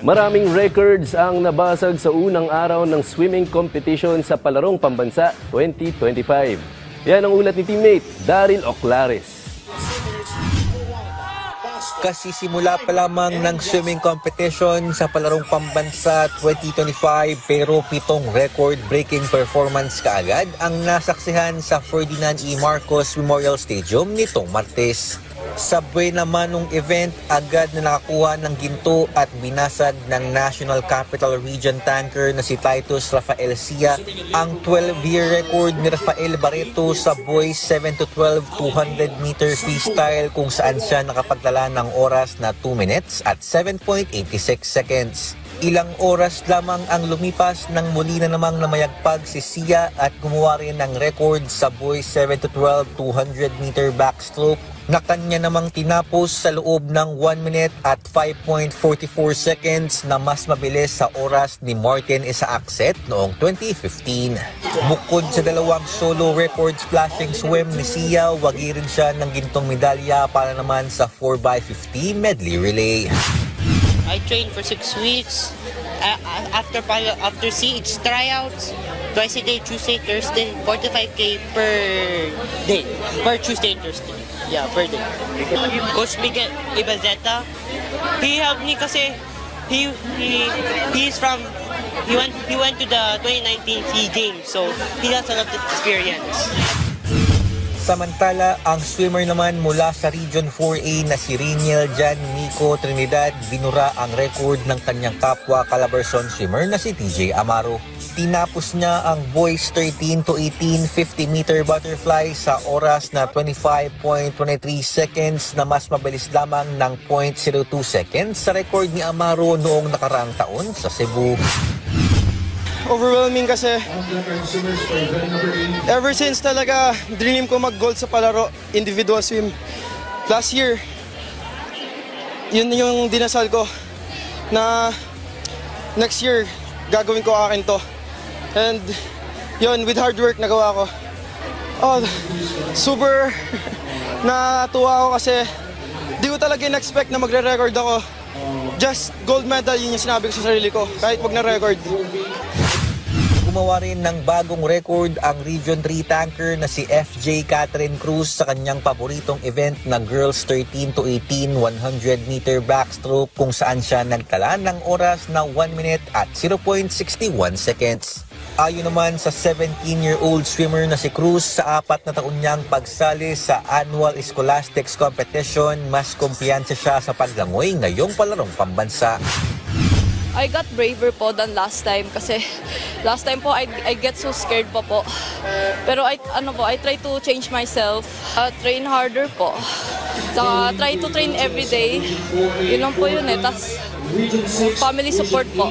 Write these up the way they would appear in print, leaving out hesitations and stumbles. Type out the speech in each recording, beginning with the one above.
Maraming records ang nabasag sa unang araw ng swimming competition sa Palarong Pambansa 2025. Yan ang ulat ni teammate Daryl Oclares. Kasisimula pa lamang ng swimming competition sa Palarong Pambansa 2025 pero 7 record-breaking performance kaagad ang nasaksihan sa Ferdinand E. Marcos Memorial Stadium nitong Martes. Sa buwan naman ng event, agad na nakakuha ng ginto at binasag ng National Capital Region tanker na si Titus Rafael Sia ang 12-year record ni Rafael Barreto sa boys 7-12 200-meter freestyle kung saan siya nakapagtala ng oras na 2 minutes at 7.86 seconds. Ilang oras lamang ang lumipas nang muli na namang namayagpag si Sia at gumawa rin ng record sa boys 7-12 200-meter backstroke na kanya namang tinapos sa loob ng 1 minute at 5.44 seconds na mas mabilis sa oras ni Martin Isaacset noong 2015. Bukod sa dalawang solo record splashing swim ni Sia, wagi rin siya ng gintong medalya para naman sa 4x50 medley relay. I trained for 6 weeks. After CH tryouts, twice a day, Tuesday, Thursday, 45K per day. Per Tuesday and Thursday. Yeah, per day. Coach Miguel Ibazeta, he helped me kasi he went to the 2019 SEA Games, so he has a lot of experience. Samantala, ang swimmer naman mula sa Region 4A na si Riniel Jan Nico Trinidad binura ang record ng kanyang kapwa Calabarzon swimmer na si TJ Amaro. Tinapos niya ang boys 13-18 50-meter butterfly sa oras na 25.23 seconds na mas mabilis lamang ng 0.02 seconds sa record ni Amaro noong nakaraang taon sa Cebu. Overwhelming kasi ever since talaga dream ko mag-gold sa palaro, individual swim. Last year, yun yung dinasal ko na next year gagawin ko akin to. And yun, with hard work nagawa ko. Oh, super natuwa ako kasi di ko talaga in-expect na magre-record ako. Just gold medal, yun yung sinabi ko sa sarili ko, kahit wag na record. Gumawa rin ng bagong record ang Region 3 tanker na si FJ Catherine Cruz sa kanyang paboritong event na Girls 13-18 100-meter backstroke kung saan siya nagtala ng oras na 1 minute at 0.61 seconds. Ayon naman sa 17-year-old swimmer na si Cruz, sa 4 na taon niyang pagsali sa annual scholastics competition, mas kumpiyansa siya sa paglangoy ngayong Palarong Pambansa. I got braver po than last time kasi last time po I get so scared po. Pero I try to change myself, train harder po. Saka try to train every day. Yun lang po yun eh. Tas family support po.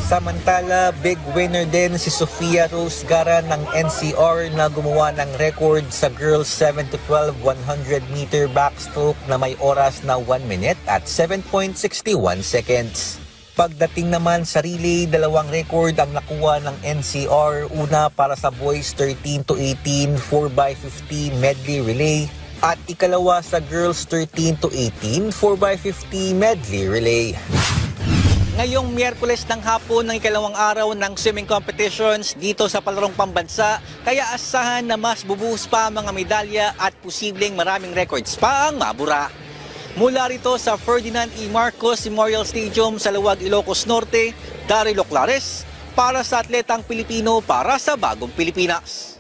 Samantala, big winner din si Sofia Rose Gara ng NCR na gumawa ng record sa girls 7-12 100-meter backstroke na may oras na 1 minute at 7.61 seconds. Pagdating naman sa relay, 2 record ang nakuha ng NCR. Una para sa boys 13-18 4x50 medley relay at ikalawa sa girls 13-18 4x50 medley relay. Ngayong Miyerkules ng hapon ng ikalawang araw ng swimming competitions dito sa Palarong Pambansa, kaya asahan na mas bubuhos pa mga medalya at posibleng maraming records pa ang mabura. Mula rito sa Ferdinand E. Marcos Memorial Stadium sa Laoag, Ilocos Norte, Daryl Oclares para sa Atletang Pilipino para sa Bagong Pilipinas.